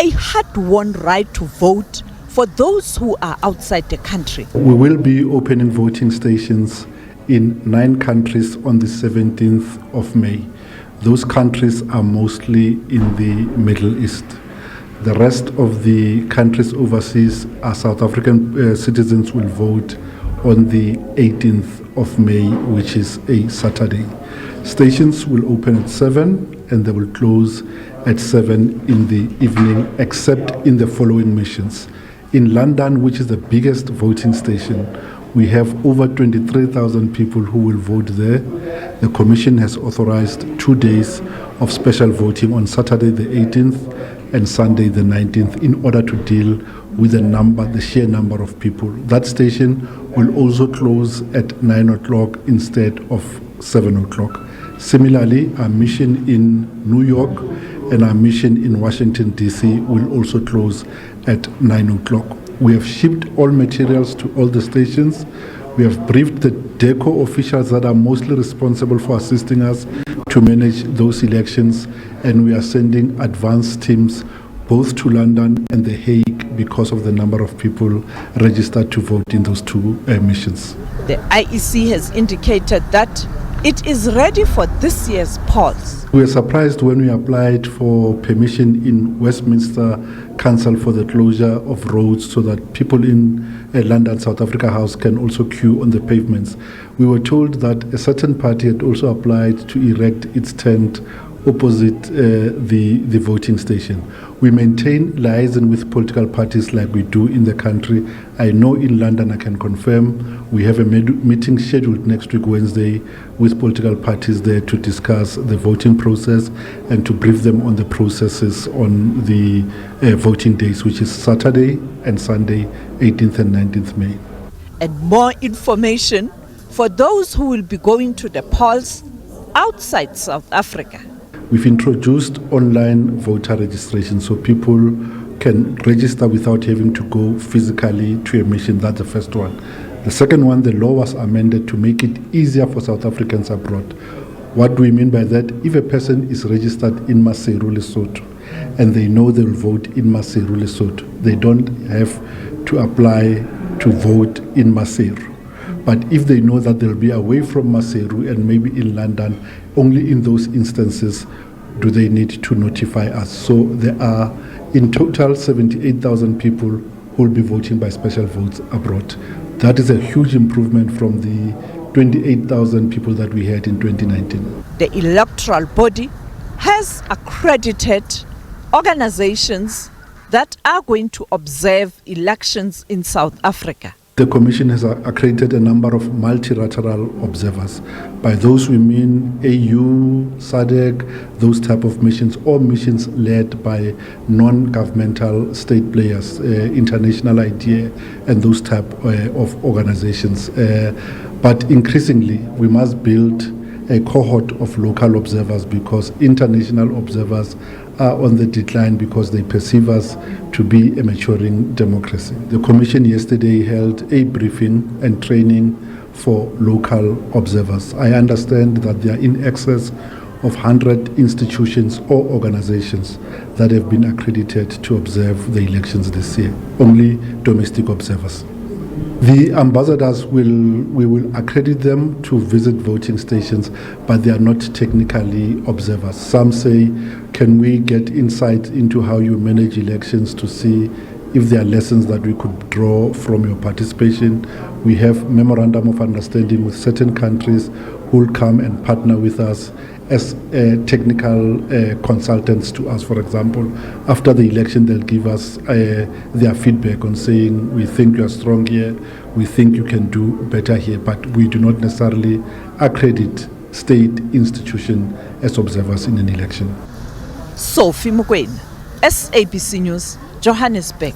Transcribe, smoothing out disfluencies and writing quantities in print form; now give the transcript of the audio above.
a hard-won right to vote for those who are outside the country. We will be opening voting stations in 9 countries on the 17th of May. Those countries are mostly in the Middle East. The rest of the countries overseas, our South African citizens will vote on the 18th of May, which is a Saturday. Stations will open at 7 and they will close at 7 in the evening, except in the following missions. In London, which is the biggest voting station, we have over 23,000 people who will vote there. The Commission has authorized 2 days of special voting on Saturday the 18th and Sunday the 19th in order to deal with the sheer number of people. That station will also close at 9 o'clock instead of 7 o'clock. Similarly, our mission in New York and our mission in Washington, D.C. will also close at 9 o'clock. We have shipped all materials to all the stations. We have briefed the DECO officials that are mostly responsible for assisting us to manage those elections, and we are sending advance teams both to London and The Hague because of the number of people registered to vote in those 2 missions. The IEC has indicated that it is ready for this year's polls. We were surprised when we applied for permission in Westminster Council for the closure of roads so that people in London South Africa House can also queue on the pavements. We were told that a certain party had also applied to erect its tent opposite the voting station. We maintain liaison with political parties like we do in the country. I know in London, I can confirm, we have a meeting scheduled next week, Wednesday, with political parties there to discuss the voting process and to brief them on the processes on the voting days, which is Saturday and Sunday, 18th and 19th May. And more information for those who will be going to the polls outside South Africa. We've introduced online voter registration so people can register without having to go physically to a mission. That's the first one. The second one, the law was amended to make it easier for South Africans abroad. What do we mean by that? If a person is registered in Maseru, Lesotho, and they know they will vote in Maseru, Lesotho, they don't have to apply to vote in Maseru. But if they know that they'll be away from Maseru and maybe in London, only in those instances do they need to notify us. So there are in total 78,000 people who will be voting by special votes abroad. That is a huge improvement from the 28,000 people that we had in 2019. The electoral body has accredited organizations that are going to observe elections in South Africa. The Commission has accredited a number of multilateral observers. By those we mean AU, SADC, those type of missions, or missions led by non-governmental state players, International IDEA, and those type of organizations. But increasingly, we must build a cohort of local observers because international observers are on the decline because they perceive us to be a maturing democracy. The Commission yesterday held a briefing and training for local observers. I understand that there are in excess of 100 institutions or organizations that have been accredited to observe the elections this year, only domestic observers. The ambassadors we will accredit them to visit voting stations, but they are not technically observers. Some say, can we get insight into how you manage elections to see if there are lessons that we could draw from your participation? We have memorandum of understanding with certain countries who will come and partner with us as technical consultants to us. For example, after the election, they'll give us their feedback on saying, we think you are strong here, we think you can do better here, but we do not necessarily accredit state institutions as observers in an election. Sophie Mokoena, SABC News, Johannesburg.